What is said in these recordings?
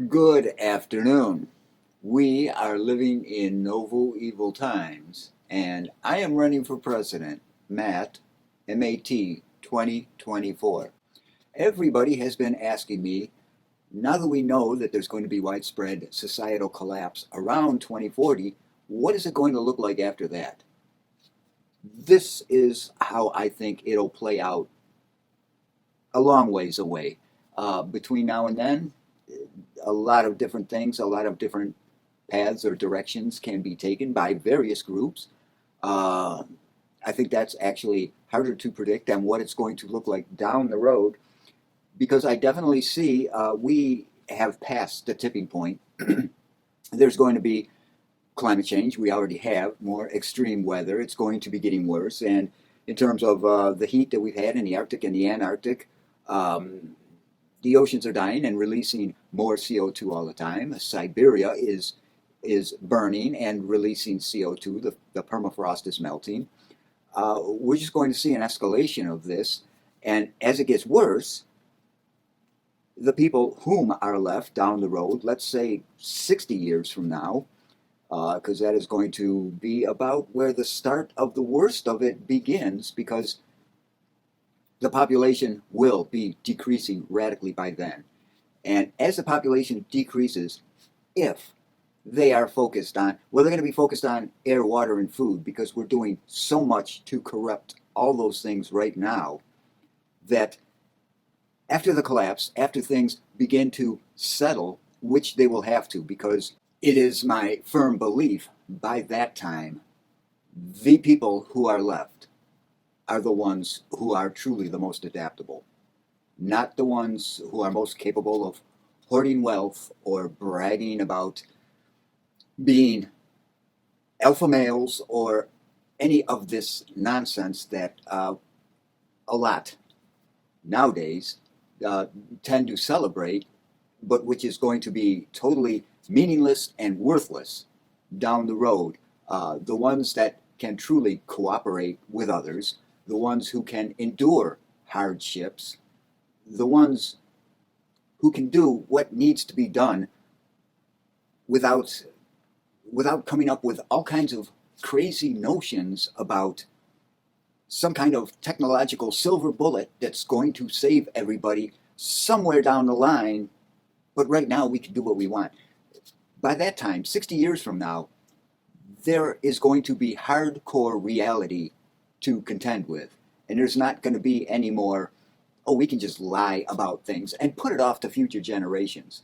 Good afternoon. We are living in Novueval times, and I am running for president, Matt, MAT 2024. Everybody has been asking me, now that we know that there's going to be widespread societal collapse around 2040, what is it going to look like after that? This is how I think it'll play out a long ways away. Between now and then, a lot of different things, a lot of different paths or directions can be taken by various groups. Uh, I think that's actually harder to predict than what it's going to look like down the road because I definitely see we have passed the tipping point. There's going to be climate change. We already have more extreme weather. It's going to be getting worse. And in terms of the heat that we've had in the Arctic and the Antarctic, um, the oceans are dying and releasing more CO2 all the time. Siberia is burning and releasing CO2. The permafrost is melting. We're just going to see an escalation of this. And as it gets worse, the people whom are left down the road, let's say 60 years from now, because that is going to be about where the start of the worst of it begins, because the population will be decreasing radically by then. And as the population decreases, if they are focused on, well, they're going to be focused on air, water, and food because we're doing so much to corrupt all those things right now that after the collapse, after things begin to settle, which they will have to, because it is my firm belief by that time, the people who are left are the ones who are truly the most adaptable, not the ones who are most capable of hoarding wealth or bragging about being alpha males or any of this nonsense that a lot nowadays uh, tend to celebrate, but which is going to be totally meaningless and worthless down the road. The ones that can truly cooperate with others, the ones who can endure hardships, the ones who can do what needs to be done without coming up with all kinds of crazy notions about some kind of technological silver bullet that's going to save everybody somewhere down the line, but right now we can do what we want. By that time, 60 years from now, there is going to be hardcore reality to contend with. And there's not going to be any more, oh, we can just lie about things and put it off to future generations.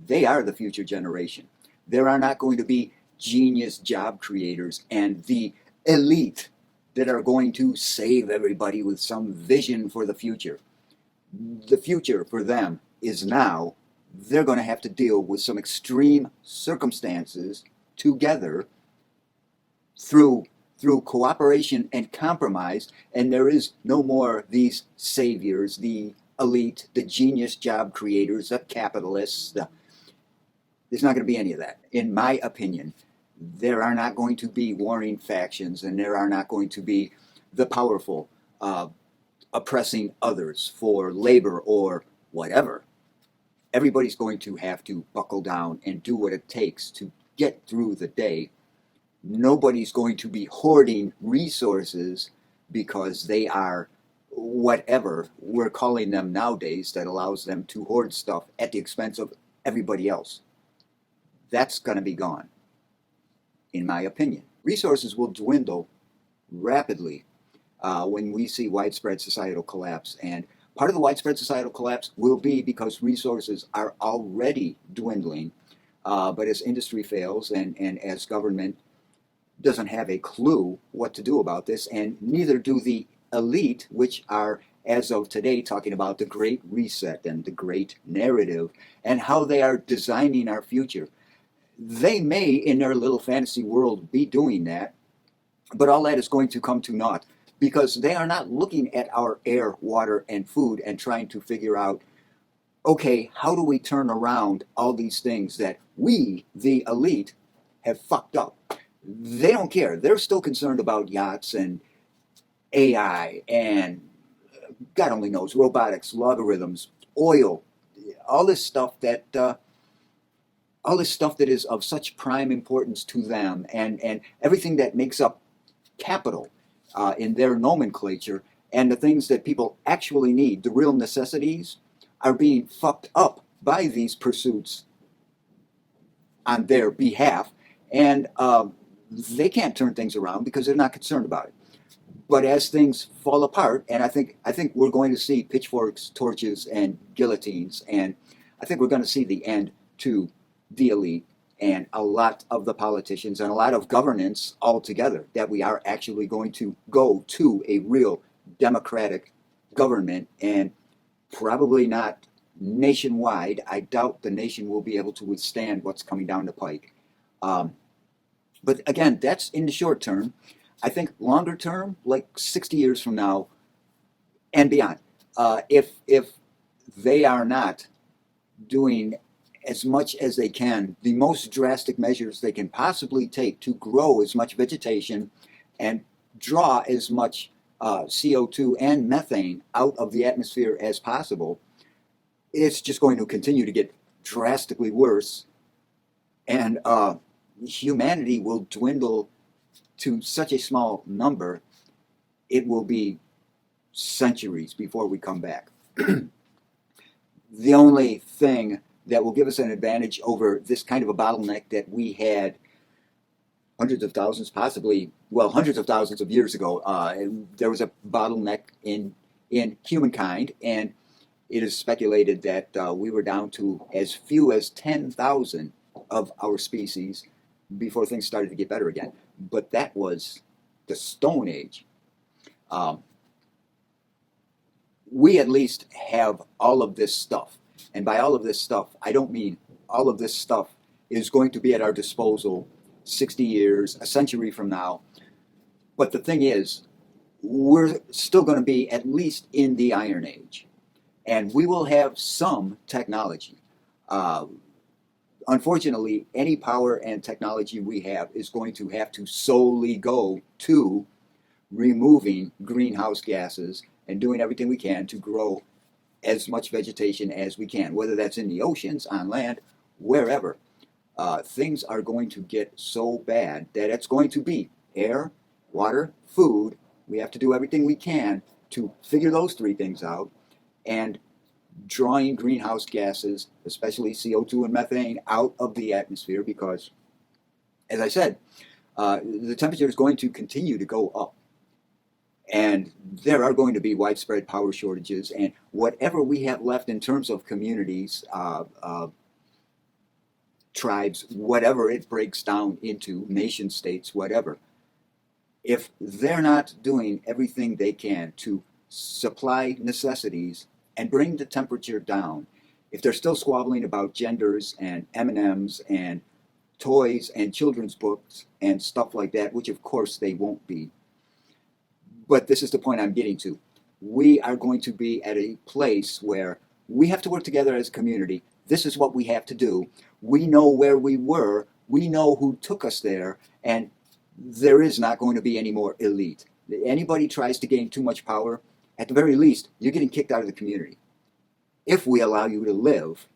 They are the future generation. There are not going to be genius job creators and the elite that are going to save everybody with some vision for the future. The future for them is now. They're going to have to deal with some extreme circumstances together through cooperation and compromise, and there is no more these saviors, the elite, the genius job creators, the capitalists. There's not going to be any of that. In my opinion, there are not going to be warring factions, and there are not going to be the powerful oppressing others for labor or whatever. Everybody's going to have to buckle down and do what it takes to get through the day. Nobody's going to be hoarding resources because they are whatever we're calling them nowadays that allows them to hoard stuff at the expense of everybody else. That's going to be gone, in my opinion. Resources will dwindle rapidly when we see widespread societal collapse. And part of the widespread societal collapse will be because resources are already dwindling. But as industry fails and as government doesn't have a clue what to do about this, and neither do the elite, which are, as of today, talking about the Great Reset and the Great Narrative and how they are designing our future. They may, in their little fantasy world, be doing that, but all that is going to come to naught because they are not looking at our air, water, and food and trying to figure out, okay, how do we turn around all these things that we, the elite, have fucked up? They don't care. They're still concerned about yachts and AI and God only knows, robotics, logarithms, oil, all this stuff that all this stuff that is of such prime importance to them, and everything that makes up capital in their nomenclature, and the things that people actually need, the real necessities, are being fucked up by these pursuits on their behalf, and they can't turn things around because they're not concerned about it. But as things fall apart, and I think we're going to see pitchforks, torches, and guillotines, and I think we're going to see the end to the elite and a lot of the politicians and a lot of governance altogether, that we are actually going to go to a real democratic government, and probably not nationwide. I doubt the nation will be able to withstand what's coming down the pike. Um, but again, that's in the short term. I think longer term, like 60 years from now and beyond, if they are not doing as much as they can, the most drastic measures they can possibly take to grow as much vegetation and draw as much CO2 and methane out of the atmosphere as possible, it's just going to continue to get drastically worse, and humanity will dwindle to such a small number, it will be centuries before we come back. The only thing that will give us an advantage over this kind of a bottleneck that we had hundreds of thousands, possibly, well, hundreds of thousands of years ago, there was a bottleneck in humankind, and it is speculated that we were down to as few as 10,000 of our species before things started to get better again. But that was the Stone Age. We at least have all of this stuff. And by all of this stuff, I don't mean all of this stuff is going to be at our disposal 60 years, a century from now. But the thing is, we're still going to be at least in the Iron Age. And we will have some technology. Unfortunately, any power and technology we have is going to have to solely go to removing greenhouse gases and doing everything we can to grow as much vegetation as we can, whether that's in the oceans, on land, wherever. Things are going to get so bad that it's going to be air, water, food. We have to do everything we can to figure those three things out, and drawing greenhouse gases, especially CO2 and methane, out of the atmosphere, because, as I said, the temperature is going to continue to go up. And there are going to be widespread power shortages, and whatever we have left in terms of communities, tribes, whatever it breaks down into, nation states, whatever, if they're not doing everything they can to supply necessities and bring the temperature down, if they're still squabbling about genders and M&Ms and toys and children's books and stuff like that, which of course they won't be, but this is the point I'm getting to. We are going to be at a place where we have to work together as a community. This is what we have to do. We know where we were. We know who took us there. And there is not going to be any more elite. Anybody tries to gain too much power, at the very least, you're getting kicked out of the community. If we allow you to live,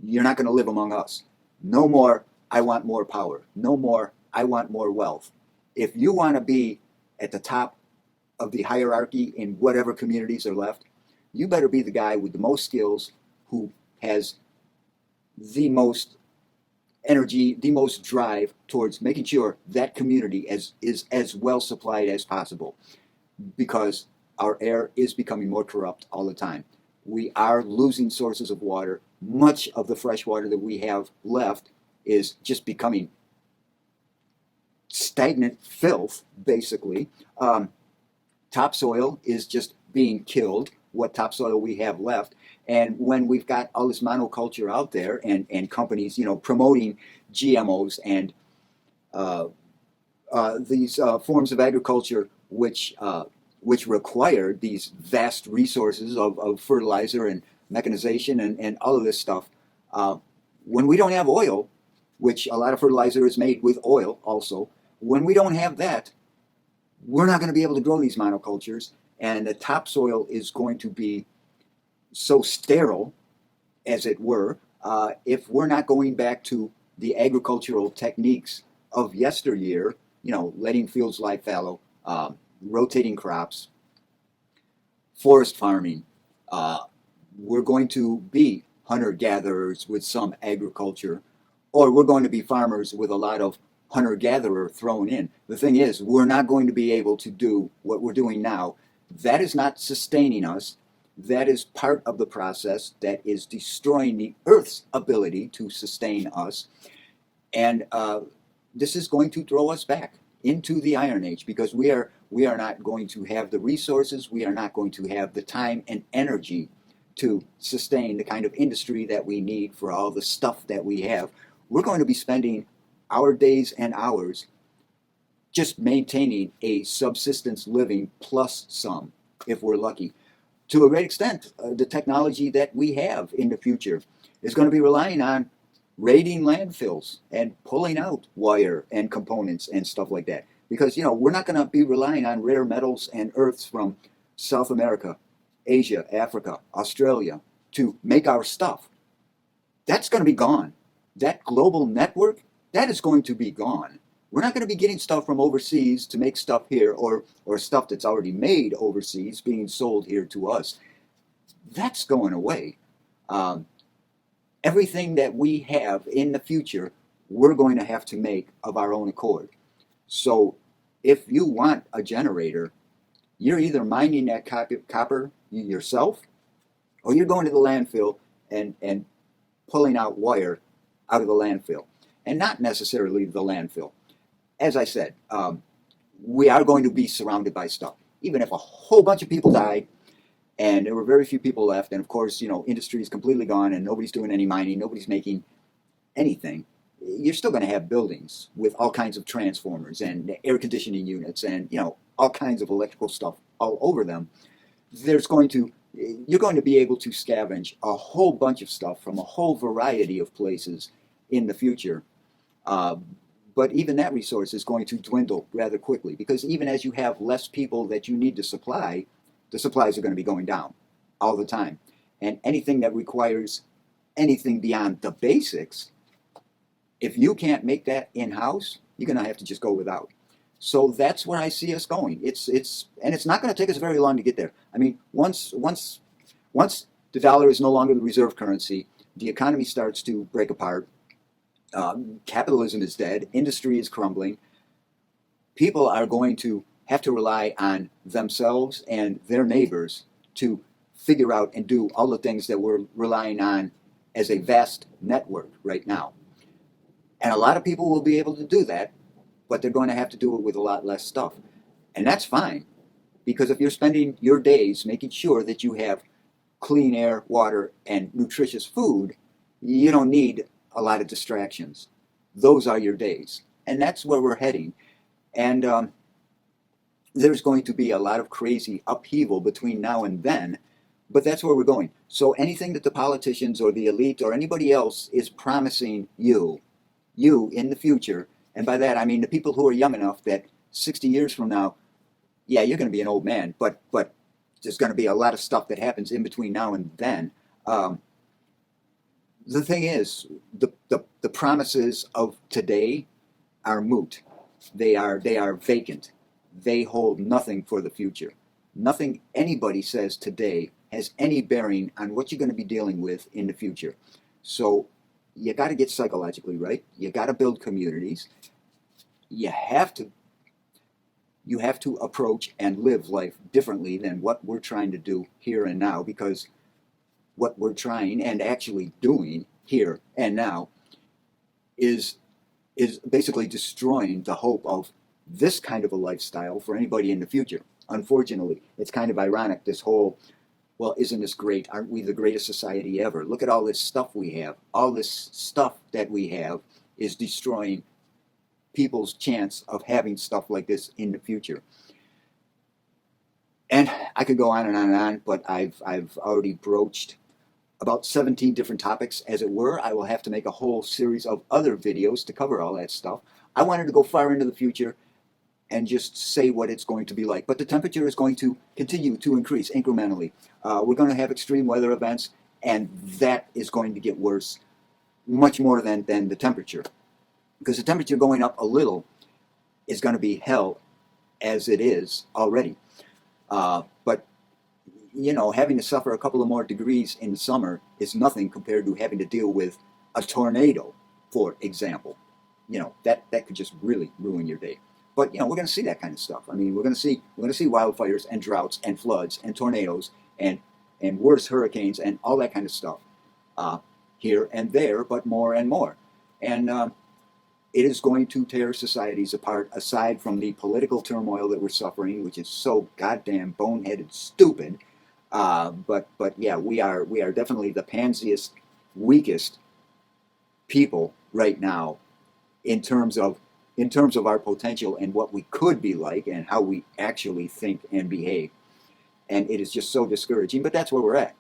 you're not going to live among us. No more, I want more power. No more, I want more wealth. If you want to be at the top of the hierarchy in whatever communities are left, you better be the guy with the most skills, who has the most energy, the most drive towards making sure that community is as well supplied as possible, because our air is becoming more corrupt all the time. We are losing sources of water. Much of the fresh water that we have left is just becoming stagnant filth, basically. Topsoil is just being killed, what topsoil we have left. And when we've got all this monoculture out there, and companies, promoting GMOs and these forms of agriculture which require these vast resources of fertilizer and mechanization and all of this stuff, when we don't have oil, which a lot of fertilizer is made with oil also, when we don't have that, we're not going to be able to grow these monocultures, and the topsoil is going to be so sterile, as it were, if we're not going back to the agricultural techniques of yesteryear, letting fields lie fallow, rotating crops, forest farming, uh, we're going to be hunter-gatherers with some agriculture, or we're going to be farmers with a lot of hunter-gatherer thrown in. The thing is, we're not going to be able to do what we're doing now. That is not sustaining us. That is part of the process that is destroying the Earth's ability to sustain us. And this is going to throw us back into the Iron Age, because we are not going to have the resources, we are not going to have the time and energy to sustain the kind of industry that we need for all the stuff that we have. We're going to be spending our days and hours just maintaining a subsistence living plus some, if we're lucky. To a great extent, the technology that we have in the future is going to be relying on raiding landfills and pulling out wire and components and stuff like that. Because, we're not going to be relying on rare metals and earths from South America, Asia, Africa, Australia to make our stuff. That's going to be gone. That global network, that is going to be gone. We're not going to be getting stuff from overseas to make stuff here, or stuff that's already made overseas being sold here to us. That's going away. Everything that we have in the future, we're going to have to make of our own accord. So if you want a generator, you're either mining that copper yourself, or you're going to the landfill and pulling out wire out of the landfill. And not necessarily the landfill. As I said, we are going to be surrounded by stuff. Even if a whole bunch of people died and there were very few people left, and of course, industry is completely gone and nobody's doing any mining, nobody's making anything, you're still going to have buildings with all kinds of transformers and air conditioning units and, all kinds of electrical stuff all over them. You're going to be able to scavenge a whole bunch of stuff from a whole variety of places in the future. But even that resource is going to dwindle rather quickly, because even as you have less people that you need to supply, the supplies are going to be going down all the time. And anything that requires anything beyond the basics, if you can't make that in-house, you're going to have to just go without. So that's where I see us going. It's not going to take us very long to get there. I mean, once the dollar is no longer the reserve currency, the economy starts to break apart. Capitalism is dead. Industry is crumbling. People are going to have to rely on themselves and their neighbors to figure out and do all the things that we're relying on as a vast network right now. And a lot of people will be able to do that, but they're going to have to do it with a lot less stuff. And that's fine, because if you're spending your days making sure that you have clean air, water, and nutritious food, you don't need a lot of distractions. Those are your days. And that's where we're heading. And there's going to be a lot of crazy upheaval between now and then, but that's where we're going. So anything that the politicians or the elite or anybody else is promising you in the future, and by that I mean the people who are young enough that 60 years from now, yeah, you're going to be an old man, but there's going to be a lot of stuff that happens in between now and then. The thing is, the promises of today are moot. They are vacant. They hold nothing for the future. Nothing anybody says today has any bearing on what you're going to be dealing with in the future. So you got to get psychologically right. You got to build communities. You have to approach and live life differently than what we're trying to do here and now, because what we're trying and actually doing here and now is basically destroying the hope of this kind of a lifestyle for anybody in the future. Unfortunately, it's kind of ironic, this whole, well, isn't this great? Aren't we the greatest society ever? Look at all this stuff we have. All this stuff that we have is destroying people's chance of having stuff like this in the future. And I could go on and on and on, but I've already broached about 17 different topics, as it were. I will have to make a whole series of other videos to cover all that stuff. I wanted to go far into the future and just say what it's going to be like. But the temperature is going to continue to increase incrementally. We're going to have extreme weather events, and that is going to get worse. much more than the temperature. Because the temperature going up a little is going to be hell as it is already. But you know, having to suffer a couple of more degrees in the summer is nothing compared to having to deal with a tornado, for example. You know, that could just really ruin your day. But you know, we're going to see that kind of stuff. I mean, we're going to see wildfires and droughts and floods and tornadoes and worse hurricanes and all that kind of stuff here and there, but more and more. And it is going to tear societies apart. Aside from the political turmoil that we're suffering, which is so goddamn boneheaded, stupid. But yeah, we are definitely the pansiest, weakest people right now in terms of our potential and what we could be like and how we actually think and behave. And it is just so discouraging. But that's where we're at.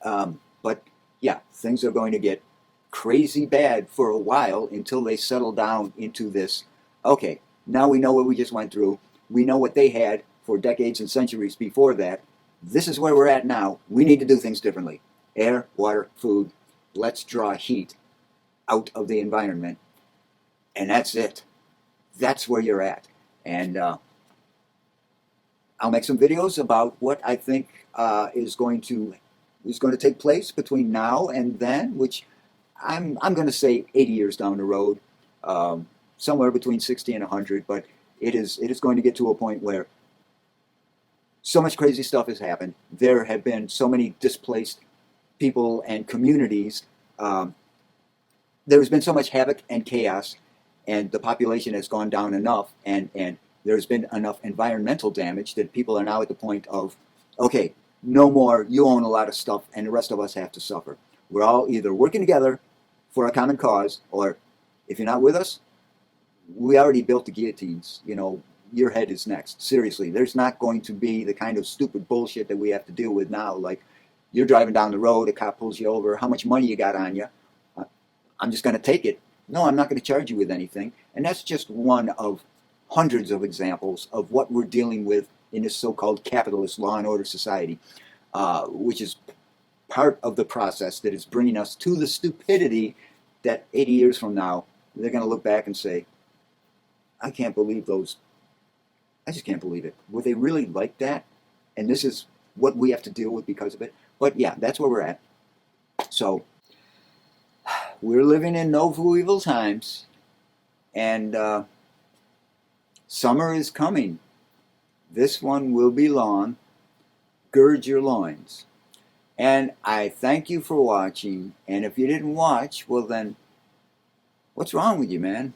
But yeah, things are going to get crazy bad for a while until they settle down into this. Okay, now we know what we just went through. We know what they had for decades and centuries before that. This is where we're at now. We need to do things differently. Air, water, food. Let's draw heat out of the environment. And that's it. That's where you're at. And I'll make some videos about what I think is going to take place between now and then, which I'm going to say 80 years down the road, somewhere between 60 and 100. But it is going to get to a point where so much crazy stuff has happened. There have been so many displaced people and communities. There's been so much havoc and chaos, and the population has gone down enough, and there's been enough environmental damage that people are now at the point of, okay, no more, you own a lot of stuff, and the rest of us have to suffer. We're all either working together for a common cause, or if you're not with us, we already built the guillotines. You know, your head is next. Seriously, there's not going to be the kind of stupid bullshit that we have to deal with now. Like, you're driving down the road, a cop pulls you over, how much money you got on you? I'm just going to take it. No, I'm not going to charge you with anything. And that's just one of hundreds of examples of what we're dealing with in this so-called capitalist law and order society, which is part of the process that is bringing us to the stupidity that 80 years from now, they're going to look back and say, I can't believe those. I just can't believe it. Were they really like that? And this is what we have to deal with because of it. But yeah, that's where we're at. So we're living in Novueval times, and summer is coming. This one will be long. Gird your loins. And I thank you for watching. And if you didn't watch, well then, what's wrong with you, man?